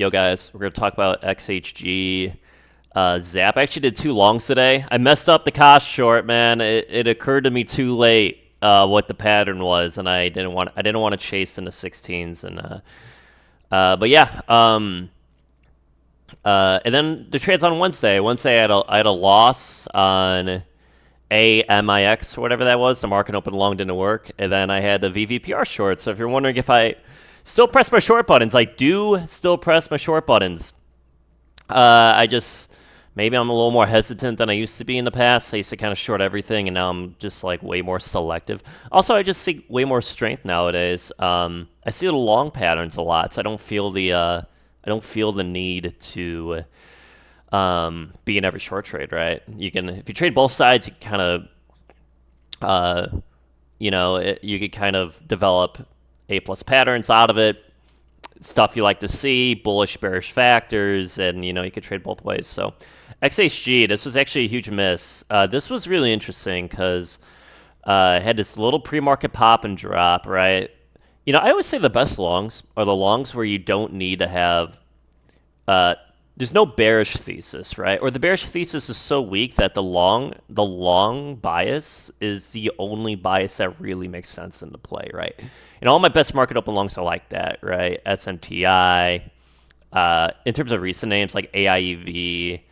Yo, guys, we're going to talk about XHG. ZAPP. I actually did two longs today. I messed up the cost short, man. It occurred to me too late what the pattern was, and I didn't want to chase in the 16s. But yeah. And then the trades on Wednesday. Wednesday, I had a loss on AMIX or whatever that was. The market open long didn't work, and then I had the VVPR short. So if you're wondering if I still press my short buttons, I do still press my short buttons. I just maybe I'm a little more hesitant than I used to be in the past. I used to kind of short everything, and now I'm just like way more selective. Also, I just see way more strength nowadays. I see the long patterns a lot, so I don't feel the need to be in every short trade. Right? If you trade both sides, you can kind of you could kind of develop A+ patterns out of it, stuff you like to see, bullish, bearish factors, and you could trade both ways. So XHG, this was actually a huge miss. This was really interesting because it had this little pre-market pop and drop, right? I always say the best longs are the longs where you don't need to have there's no bearish thesis, right? Or the bearish thesis is so weak that the long bias is the only bias that really makes sense in the play, right? All my best market open longs are like that, right? SMTI, in terms of recent names like AIEV,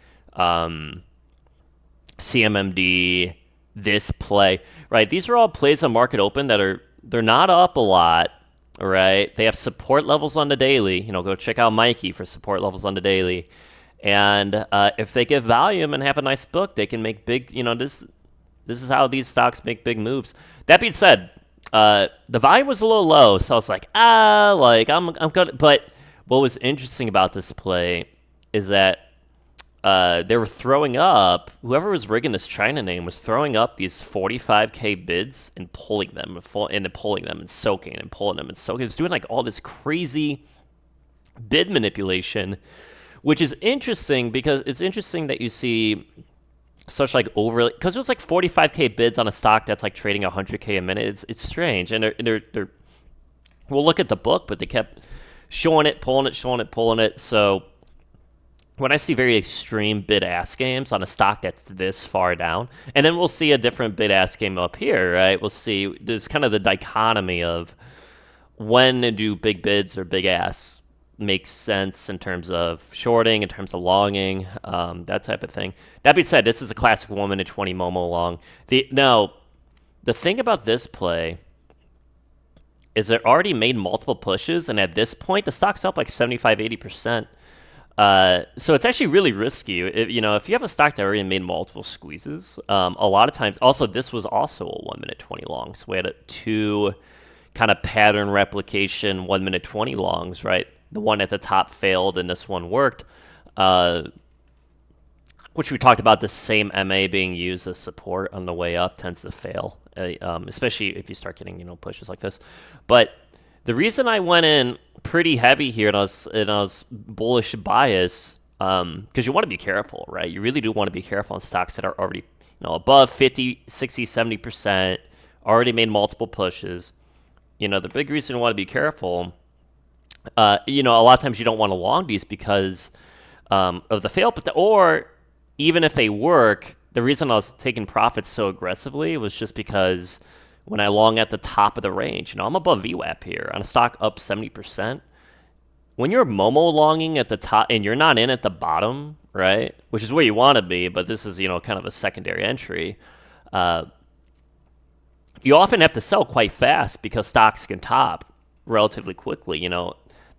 CMMD, this play, right? These are all plays on market open they're not up a lot, right? They have support levels on the daily. Go check out Mikey for support levels on the daily. And if they get volume and have a nice book, they can make big. This is how these stocks make big moves. That being said, the volume was a little low, so I was like, I'm good. But what was interesting about this play is that they were throwing up. Whoever was rigging this China name was throwing up these 45K bids and pulling them, and soaking and pulling them and soaking. It was doing like all this crazy bid manipulation, which is interesting because it's interesting that you see such like overly, because it was like 45K bids on a stock that's like trading 100K a minute. It's strange, and they're we'll look at the book, but they kept showing it, pulling it, showing it, pulling it. So when I see very extreme bid-ask games on a stock that's this far down, and then we'll see a different bid-ask game up here, right? We'll see there's kind of the dichotomy of when do big bids or big asks make sense in terms of shorting, in terms of longing, that type of thing. That being said, this is a classic 1 minute 20 Momo long. Now, the thing about this play is it already made multiple pushes, and at this point, the stock's up like 75-80%. So it's actually really risky. If you have a stock that already made multiple squeezes, a lot of times, also this was also a 1 minute 20 long. So we had two kind of pattern replication 1 minute 20 longs, right? The one at the top failed and this one worked, which we talked about the same MA being used as support on the way up tends to fail, especially if you start getting, pushes like this. But the reason I went in pretty heavy here and I was bullish bias, because you want to be careful, right? You really do want to be careful on stocks that are already above 50, 60, 70%, already made multiple pushes. The big reason you want to be careful, a lot of times you don't want to long these because of the fail, or even if they work, the reason I was taking profits so aggressively was just because when I long at the top of the range, I'm above VWAP here on a stock up 70%. When you're Momo longing at the top and you're not in at the bottom, right, which is where you want to be, but this is, kind of a secondary entry, you often have to sell quite fast because stocks can top relatively quickly.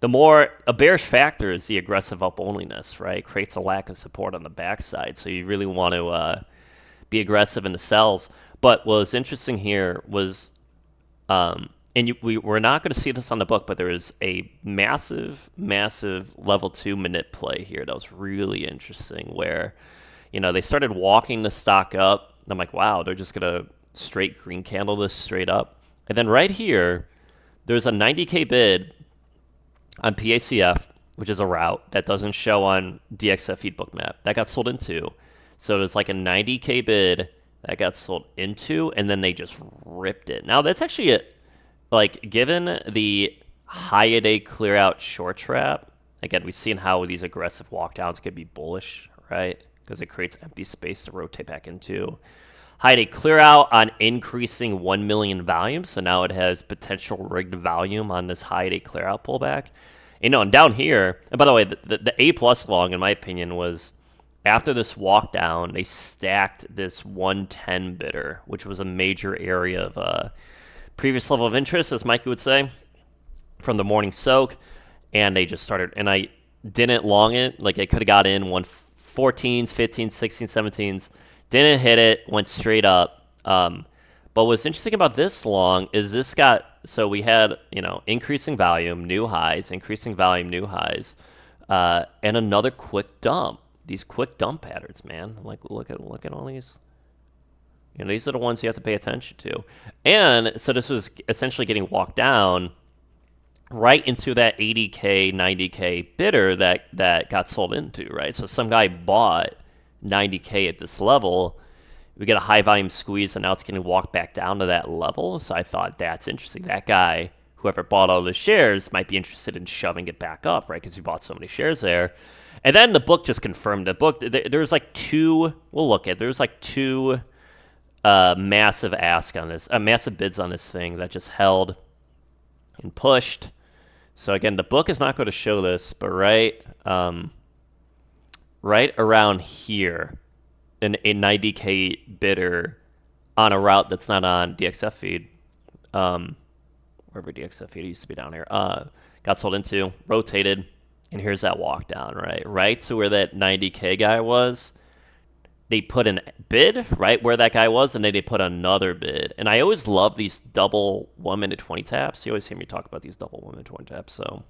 The more a bearish factor is the aggressive up-onlyness, right? It creates a lack of support on the backside. So you really want to be aggressive in the sells. But what was interesting here was, we're not going to see this on the book, but there is a massive, massive level 2 manip play here that was really interesting where, they started walking the stock up. And I'm like, wow, they're just going to straight green candle this straight up. And then right here, there's a 90K bid on PACF, which is a route that doesn't show on DXF feed book map. That got sold into. So there's like a 90K bid that got sold into, and then they just ripped it. Now, that's actually, given the high-a-day clear-out short trap Again, we've seen how these aggressive walkdowns could be bullish, right? Because it creates empty space to rotate back into. High day clear out on increasing 1 million volume. So now it has potential rigged volume on this high day clear out pullback. And down here, and by the way, the A plus long, in my opinion, was after this walk down, they stacked this 110 bidder, which was a major area of previous level of interest, as Mikey would say, from the morning soak. And they just started, and I didn't long it. Like, I could have got in 114s, 15s, 16s, 17s. Didn't hit it, went straight up. But what's interesting about this long is this got, so we had, increasing volume, new highs, increasing volume, new highs, and another quick dump. These quick dump patterns, man. Like, look at all these. These are the ones you have to pay attention to. And so this was essentially getting walked down right into that 80K, 90K bidder that got sold into, right? So some guy bought 90K at this level. We get a high volume squeeze, and now it's getting walked back down to that level. So I thought that's interesting. That guy, whoever bought all the shares, might be interested in shoving it back up, right? Because he bought so many shares there. And then the book just confirmed the book. There's like two. We'll look at. There's like two massive ask on this, massive bids on this thing that just held and pushed. So again, the book is not going to show this, but right around here, a 90K bidder on a route that's not on DXF feed, wherever DXF feed used to be down here, got sold into, rotated, and here's that walk down, right to where that 90K guy was. They put a bid right where that guy was, and then they put another bid. And I always love these double 1 minute 20 taps. You always hear me talk about these double 1 minute 20 taps. So,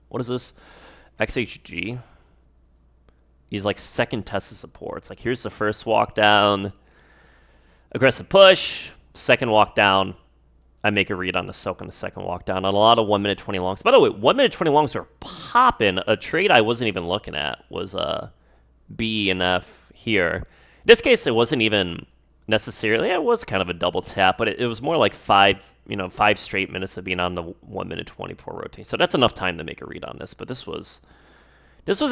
what is this? XHG. He's like second test of support. It's like, here's the first walk down, aggressive push, second walk down. I make a read on the soak on the second walk down on a lot of 1 minute 20 longs. By the way, 1 minute 20 longs are popping. A trade I wasn't even looking at was B and F here. In this case, it wasn't even necessarily, it was kind of a double tap, but it was more like five straight minutes of being on the 1 minute 24 rotation. So that's enough time to make a read on this. But this was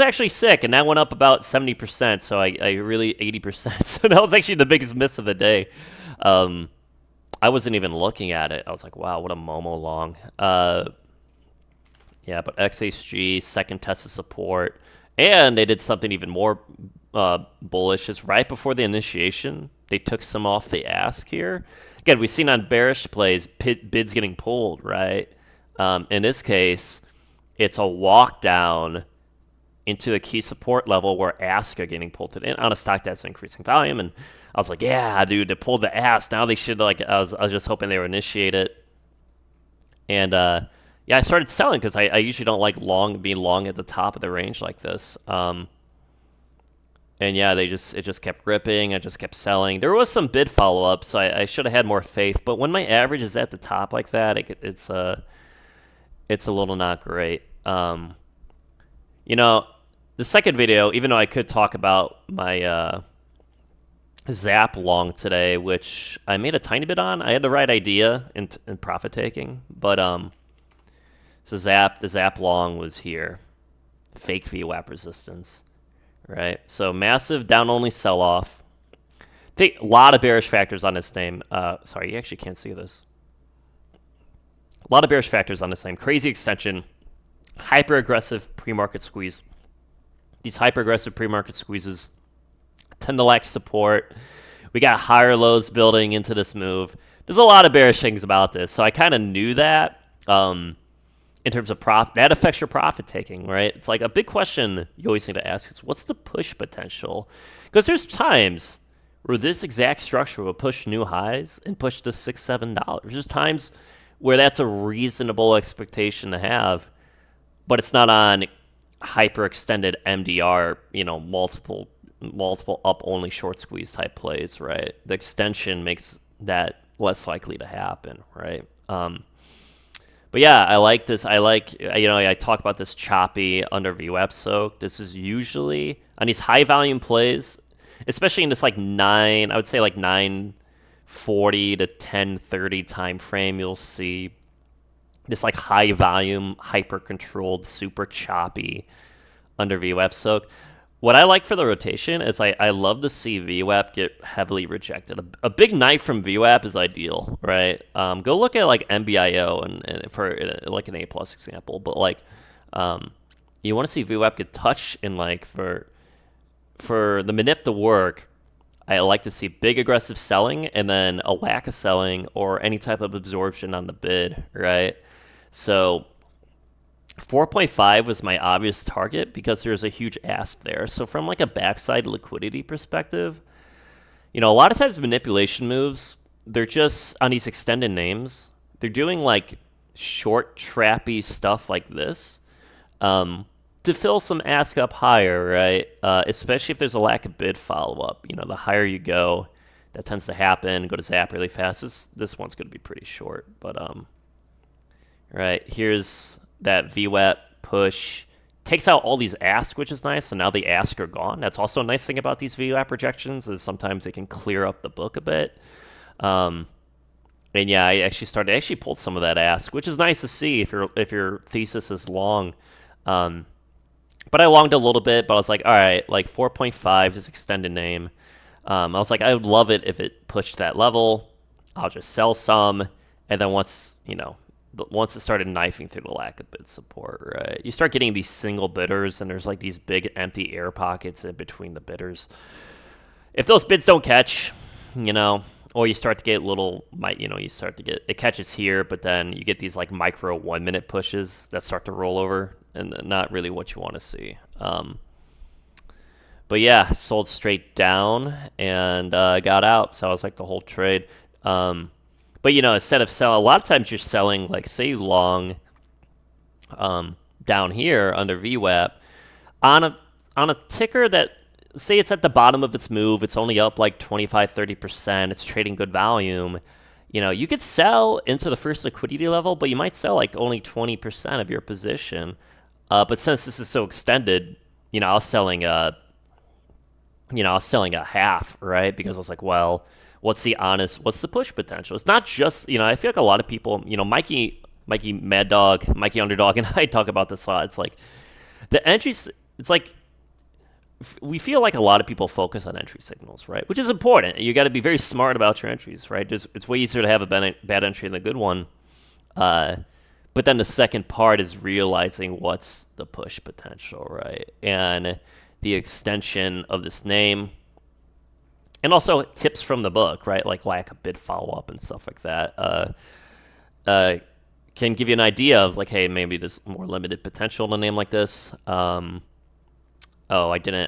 actually sick, and that went up about 70%. So I really 80%. So that was actually the biggest miss of the day. I wasn't even looking at it. I was like, wow, what a Momo long. Yeah, but XHG, second test of support. And they did something even more bullish. Is right before the initiation, they took some off the ask here. Again, we've seen on bearish plays, bids getting pulled, right? In this case, it's a walk down into the key support level where ask are getting pulled in on a stock that's increasing volume. And I was like, yeah, dude, they pulled the ask. Now they should, like, I was just hoping they would initiate it. And, yeah, I started selling because I usually don't like being long at the top of the range like this. And yeah, it just kept ripping. I just kept selling. There was some bid follow-up, so I should have had more faith. But when my average is at the top like that, it's a little not great. The second video, even though I could talk about my ZAPP long today, which I made a tiny bit on, I had the right idea in profit taking, but so the ZAPP long was here. Fake VWAP resistance, right? So massive down-only sell-off. A lot of bearish factors on this name. Sorry, you actually can't see this. A lot of bearish factors on this name. Crazy extension. Hyper-aggressive pre-market squeeze. These hyper-aggressive pre-market squeezes tend to lack support. We got higher lows building into this move. There's a lot of bearish things about this, so I kind of knew that. In terms of profit, that affects your profit taking, right? It's like a big question you always need to ask is, what's the push potential? Because there's times where this exact structure will push new highs and push to $6, $7. There's times where that's a reasonable expectation to have, but it's not on hyper-extended MDR, multiple up-only short squeeze type plays, right? The extension makes that less likely to happen, right? But yeah, I like this. I talk about this choppy under VWAP soak. This is usually on these high volume plays, especially in this like 940 to 1030 time frame, you'll see this like high volume, hyper controlled, super choppy under VWAP. So what I like for the rotation is I love to see VWAP get heavily rejected. A big knife from VWAP is ideal, right? Go look at like MBIO and for like an A plus example, but like you want to see VWAP get touched in like for the manip to work. I like to see big aggressive selling and then a lack of selling or any type of absorption on the bid, right? So 4.5 was my obvious target because there's a huge ask there. So from like a backside liquidity perspective, a lot of times manipulation moves, they're just on these extended names. They're doing like short trappy stuff like this to fill some ask up higher, right? Especially if there's a lack of bid follow up. The higher you go, that tends to happen. Go to ZAPP really fast. This one's going to be pretty short, but right, here's that VWAP push. Takes out all these asks, which is nice, and now the asks are gone. That's also a nice thing about these VWAP projections is sometimes they can clear up the book a bit. And yeah, I actually pulled some of that ask, which is nice to see if your thesis is long. But I longed a little bit, but I was like, all right, like 4.5 is extended name. I was like, I would love it if it pushed that level. I'll just sell some, and then once it started knifing through the lack of bid support, right? You start getting these single bidders, and there's like these big empty air pockets in between the bidders. If those bids don't catch, or you start to get it catches here, but then you get these like micro 1 minute pushes that start to roll over, and not really what you want to see. But yeah, sold straight down and got out. So I was like the whole trade. But instead of selling, a lot of times you're selling, like say you long down here under VWAP on a ticker that, say it's at the bottom of its move, it's only up like 25-30%, it's trading good volume. You could sell into the first liquidity level, but you might sell like only 20% of your position. But since this is so extended, I was selling a half, right? Because I was like, well, what's the push potential? It's not just, I feel like a lot of people, Mikey Mad Dog, Mikey Underdog, and I talk about this a lot. It's like the entries, it's like we feel like a lot of people focus on entry signals, right? Which is important. You got to be very smart about your entries, right? It's way easier to have a bad entry than a good one. But then the second part is realizing what's the push potential, right? And the extension of this name. And also tips from the book, right? Like lack of bid follow-up and stuff like that. Can give you an idea of like, hey, maybe there's more limited potential in a name like this. I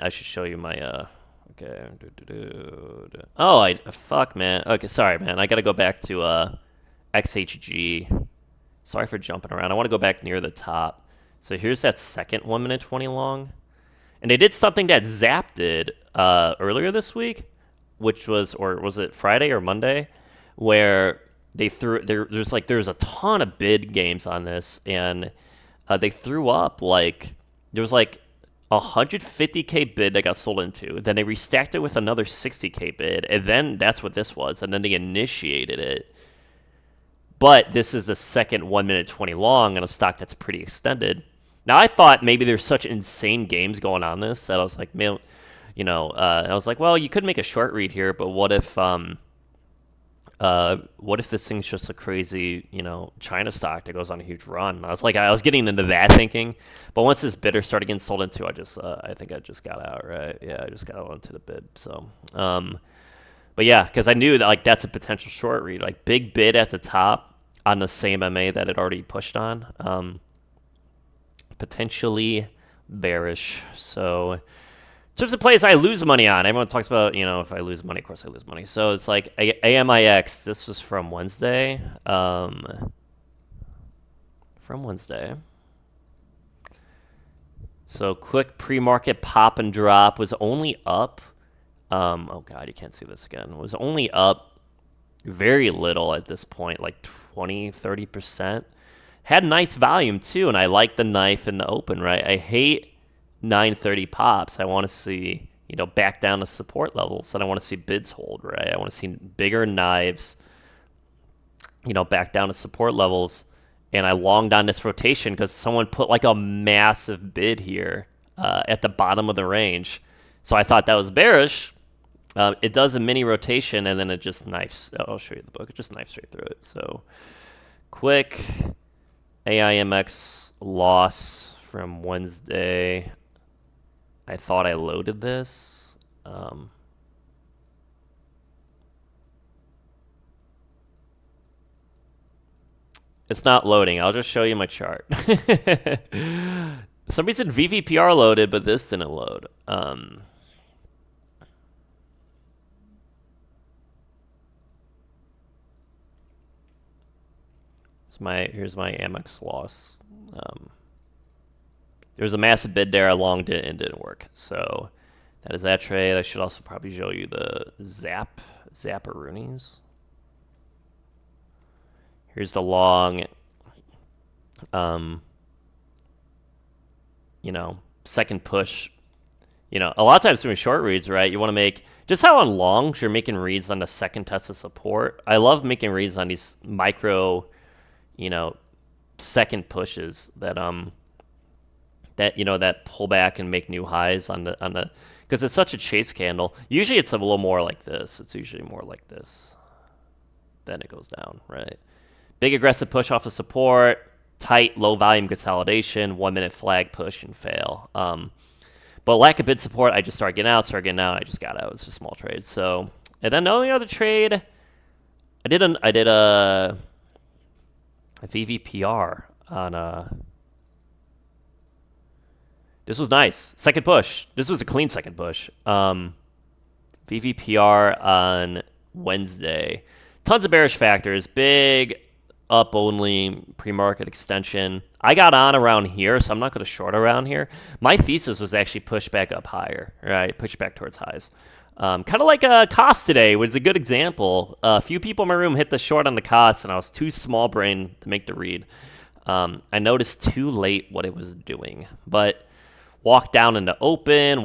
should show you my, okay. Fuck, man. Okay, sorry, man. I got to go back to XHG. Sorry for jumping around. I want to go back near the top. So here's that second 1 minute 20 long. And they did something that ZAPP did earlier this week, which was it Friday or Monday, where they there's a ton of bid games on this, and they threw up there was like 150K bid that got sold into. Then they restacked it with another 60K bid, and then that's what this was, and then they initiated it. But this is the second 1 minute 20 long on a stock that's pretty extended. Now I thought maybe there's such insane games going on this that I was like, man, I was like, well, you could make a short read here, but what if this thing's just a crazy, China stock that goes on a huge run? I was getting into that thinking, but once this bidder started getting sold into, I think I just got out, right? Yeah, I just got out into the bid. So, but yeah, because I knew that that's a potential short read, like big bid at the top on the same MA that it already pushed on, potentially bearish. So in terms of plays I lose money on, everyone talks about, if I lose money, of course I lose money. So it's like AMIX, this was from Wednesday. So quick pre-market pop and drop, was only up. Oh God, you can't see this again. Was only up very little at this point, like 20-30%. Had nice volume too, and I like the knife in the open, right? I hate 930 pops. I want to see, back down to support levels, and I want to see bids hold, right? I want to see bigger knives, back down to support levels, and I longed on this rotation because someone put like a massive bid here at the bottom of the range. So I thought that was bearish. It does a mini rotation, and then it just knifes. I'll show you the book. It just knifes straight through it. So quick AIMX loss from Wednesday. I thought I loaded this. It's not loading. I'll just show you my chart. Some reason VVPR loaded, but this didn't load. Here's my AMIX loss. There was a massive bid there. I longed it and it didn't work. So that is that trade. I should also probably show you the Zapparoonies. Here's the long, second push. A lot of times doing short reads, right? You want to make, just how on longs you're making reads on the second test of support. I love making reads on these micro, second pushes that pull back and make new highs on the because it's such a chase candle. Usually it's a little more like this. It's usually more like this. Then it goes down, right? Big aggressive push off of support, tight low volume consolidation, 1 minute flag push and fail. But lack of bid support, I just started getting out, I just got out. It's a small trade. So, and then the only other trade, I did a VVPR on this was nice. Second push. This was a clean second push. VVPR on Wednesday. Tons of bearish factors. Big up only pre-market extension. I got on around here, so I'm not going to short around here. My thesis was actually push back up higher, right? Push back towards highs. Kind of like a cost today was a good example. A few people in my room hit the short on the cost, and I was too small brain to make the read. I noticed too late what it was doing, but walk down into open,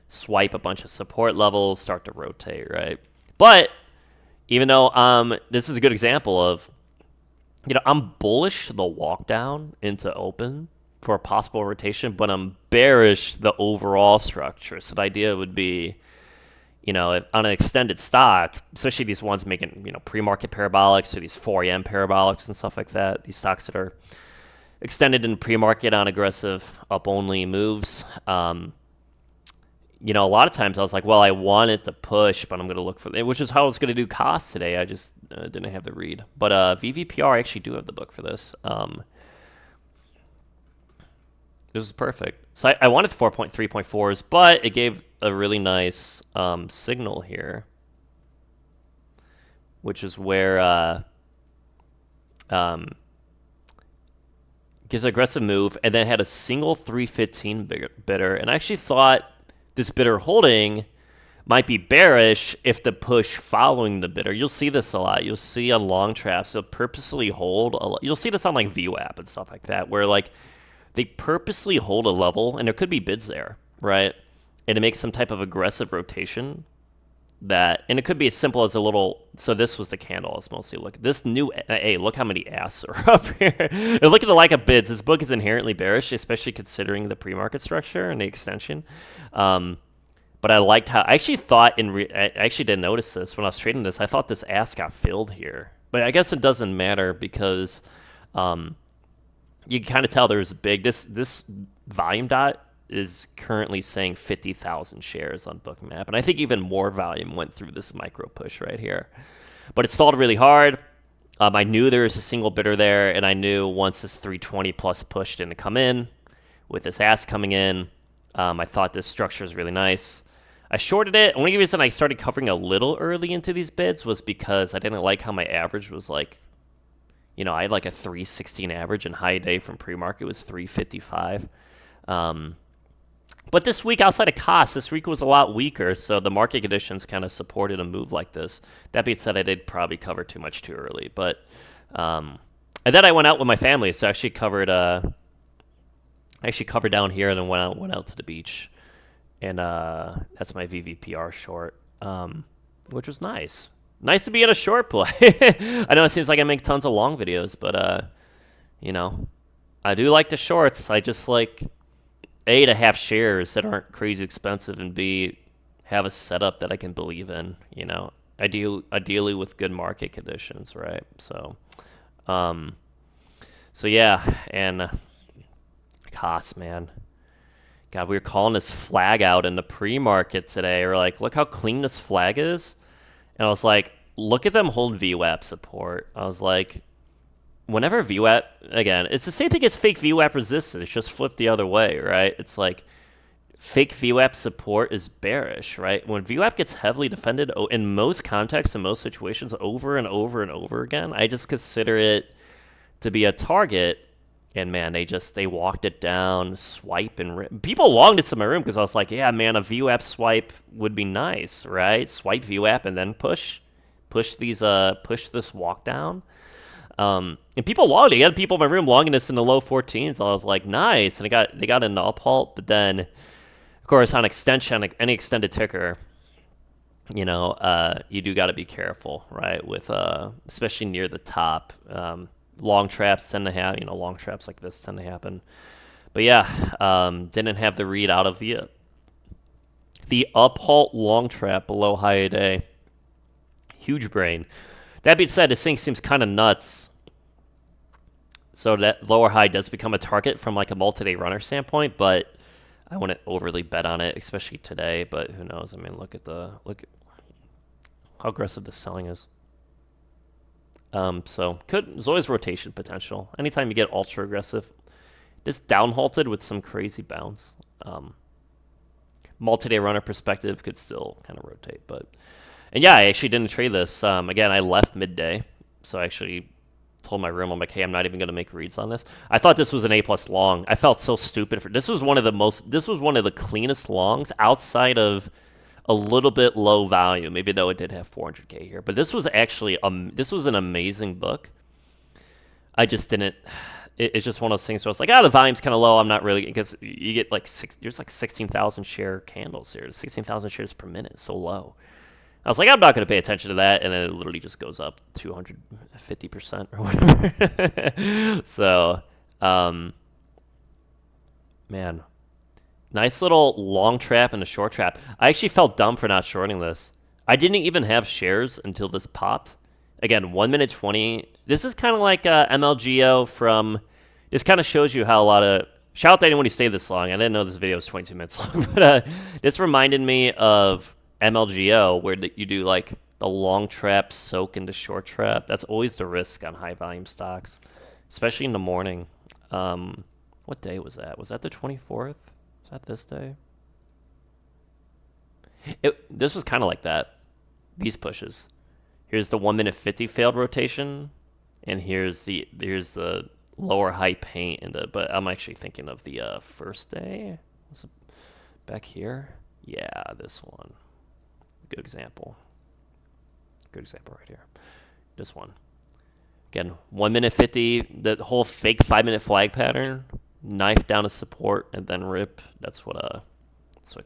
swipe a bunch of support levels, start to rotate, right? But even though this is a good example of, I'm bullish the walk down into open for a possible rotation, but I'm bearish the overall structure. So the idea would be, if on an extended stock, especially these ones making, pre-market parabolics or these 4 a.m. parabolics and stuff like that, these stocks that are extended in pre-market on aggressive up-only moves. A lot of times I was like, well, I wanted to push, but I'm going to look for it, which is how I was going to do costs today. I just didn't have the read. But VVPR, I actually do have the book for this. This is perfect. So I wanted 4.3.4s, but it gave a really nice signal here, which is where gives an aggressive move, and then had a single 315 bidder. And I actually thought this bidder holding might be bearish if the push following the bidder. You'll see this a lot. You'll see on long traps, they'll purposely hold a lot. You'll see this on like VWAP and stuff like that, where like they purposely hold a level, and there could be bids there, right? And it makes some type of aggressive rotation. And it could be as simple as a little. So this was the candle I was mostly looking. This new hey, look how many asks are up here. And look at the lack of bids. This book is inherently bearish, especially considering the pre-market structure and the extension. But I liked how I actually thought I actually didn't notice this when I was trading this. I thought this ask got filled here, but I guess it doesn't matter because you can kind of tell there's a big this volume dot is currently saying 50,000 shares on Bookmap. And I think even more volume went through this micro push right here. But it stalled really hard. I knew there was a single bidder there, and I knew once this 320 plus push didn't come in, with this ask coming in, I thought this structure is really nice. I shorted it. Only reason I started covering a little early into these bids was because I didn't like how my average was like, I had like a 316 average, and high day from pre-market was 355. But this week, outside of cost, this week was a lot weaker, so the market conditions kind of supported a move like this. That being said, I did probably cover too much too early. But and then I went out with my family, so I actually covered down here and then went out to the beach. And that's my VVPR short, which was nice. nice to be in a short play. I know it seems like I make tons of long videos, but you know, I do like the shorts. I just like A, to have shares that aren't crazy expensive, and B, have a setup that I can believe in, you know, ideally with good market conditions, right? So yeah, and cost, man. God, we were calling this flag out in the pre-market today. We're like, look how clean this flag is. And I was like, look at them hold VWAP support. I was like, whenever VWAP, again, it's the same thing as fake VWAP resistance. It's just flipped the other way, right? It's like fake VWAP support is bearish, right? When VWAP gets heavily defended in most contexts, in most situations, over and over and over again, I just consider it to be a target. And man, they walked it down, swipe and rip. People longed this in my room because I was like, yeah, man, a VWAP swipe would be nice, right? Swipe VWAP and then push this walk down. And people longed it. You had people in my room longing this in the low 14s. I was like, nice. And they got an up halt, but then, of course, on extension, any extended ticker, you know, you do got to be careful, right? With especially near the top. Long traps tend to have, you know, long traps like this tend to happen. But yeah, didn't have the read out of the up halt long trap below high a day. Huge brain. That being said, this thing seems kind of nuts. So that lower high does become a target from like a multi-day runner standpoint, but I wouldn't overly bet on it, especially today. But who knows? I mean, look at how aggressive the selling is. So there's always rotation potential. Anytime you get ultra aggressive, just down halted with some crazy bounce. Multi-day runner perspective could still kind of rotate, and yeah, I actually didn't trade this. Again, I left midday, so I actually told my room, I'm like, hey, I'm not even going to make reads on this. I thought this was an A+ long. I felt so stupid this was one of the cleanest longs outside of a little bit low value, maybe though it did have 400K here. But this was actually, this was an amazing book. I just didn't, it's just one of those things where I was like, the volume's kind of low. I'm not really, because you get like there's like 16,000 share candles here. 16,000 shares per minute, so low. I was like, I'm not going to pay attention to that. And then it literally just goes up 250% or whatever. So, man. Nice little long trap and a short trap. I actually felt dumb for not shorting this. I didn't even have shares until this popped. Again, 1 minute 20. This is kind of like MLGO from... This kind of shows you how a lot of... Shout out to anyone who stayed this long. I didn't know this video was 22 minutes long. But this reminded me of MLGO, where you do like the long trap soak into short trap. That's always the risk on high volume stocks, especially in the morning. What day was that? Was that the 24th? That this day? This was kind of like that. These pushes. Here's the 1 minute 50 failed rotation, and here's the lower high paint but I'm actually thinking of the first day. Was it back here? Yeah, this one. Good example. Good example right here. This one. Again, 1 minute 50, the whole fake 5 minute flag pattern. Knife down to support and then rip. That's what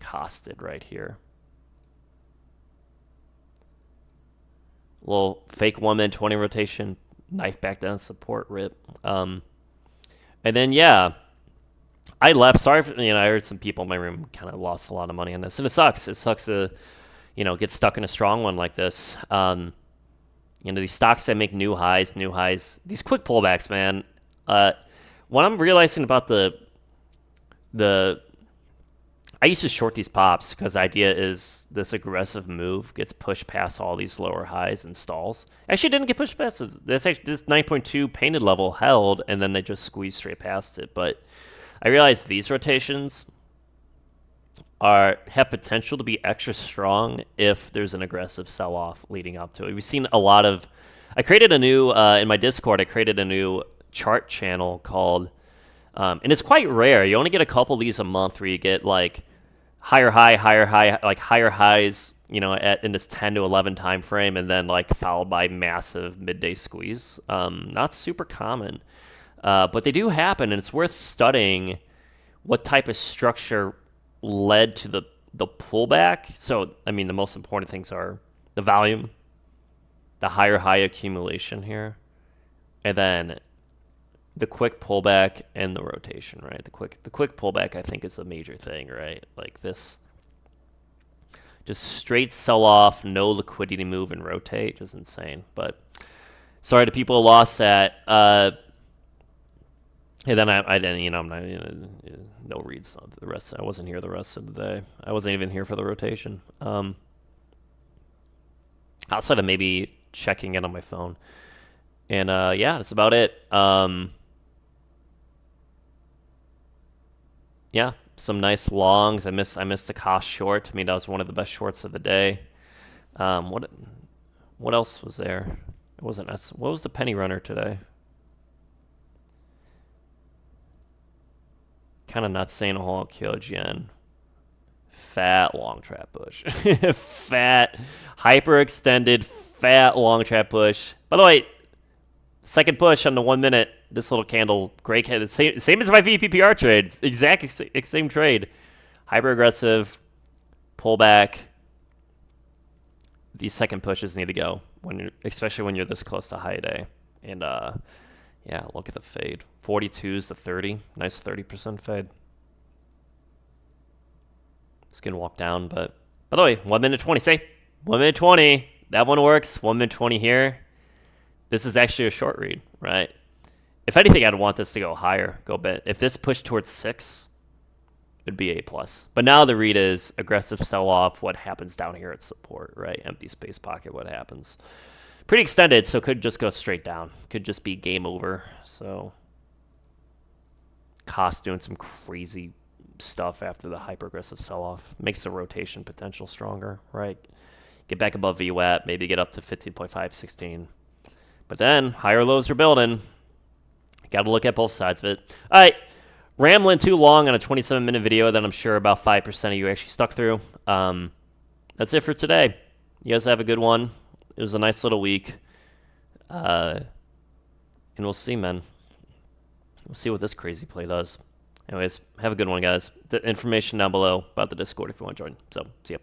costed right here. Little fake 1 minute 20 rotation, knife back down to support, rip. And then yeah, I left. Sorry for, I heard some people in my room kind of lost a lot of money on this, and it sucks. It sucks to get stuck in a strong one like this. These stocks that make new highs, these quick pullbacks, man. What I'm realizing about the I used to short these pops because the idea is this aggressive move gets pushed past all these lower highs and stalls. Actually, it didn't get pushed past it. This 9.2 painted level held, and then they just squeezed straight past it. But I realized these rotations have potential to be extra strong if there's an aggressive sell-off leading up to it. We've seen a lot of... I created a new... in my Discord, I created a new chart channel called... and it's quite rare. You only get a couple of these a month where you get like higher high, like higher highs, in this 10 to 11 time frame, and then like followed by massive midday squeeze. Not super common, but they do happen, and it's worth studying what type of structure led to the pullback. So, I mean, the most important things are the volume, the higher high accumulation here, and then the quick pullback and the rotation, right? The quick pullback, I think, is a major thing, right? Like this, just straight sell off, no liquidity move and rotate, just insane. But sorry to people who lost that. And then I didn't, you know, I'm not, no reads on the rest. I wasn't here the rest of the day. I wasn't even here for the rotation. Outside of maybe checking it on my phone. And yeah, that's about it. Yeah, some nice longs. I missed the cost short. To me, that was one of the best shorts of the day. What else was there? It wasn't us. What was the penny runner today? Kind of not saying a whole lot. Kyojin. Fat long trap push. Fat, hyperextended, fat long trap push. By the way, second push on the 1 minute. This little candle, great candle. Same as my VVPR trade. Exact same trade. Hyper aggressive, pullback. These second pushes need to go especially when you're this close to high day. And yeah, look at the fade. 42s to 30. Nice 30% fade. It's gonna walk down, but by the way, 1 minute 20. Say 1 minute 20. That one works. 1 minute 20 here. This is actually a short read, right? If anything, I'd want this to go higher, go a bit. If this pushed towards 6, it'd be A+. But now the read is aggressive sell-off, what happens down here at support, right? Empty space pocket, what happens. Pretty extended, so could just go straight down. Could just be game over. So cost doing some crazy stuff after the hyper-aggressive sell-off. Makes the rotation potential stronger, right? Get back above VWAP, maybe get up to 15.5, 16. But then, higher lows are building. Got to look at both sides of it. All right, rambling too long on a 27-minute video that I'm sure about 5% of you actually stuck through. That's it for today. You guys have a good one. It was a nice little week. And we'll see, man. We'll see what this crazy play does. Anyways, have a good one, guys. The information down below about the Discord if you want to join. So, see ya.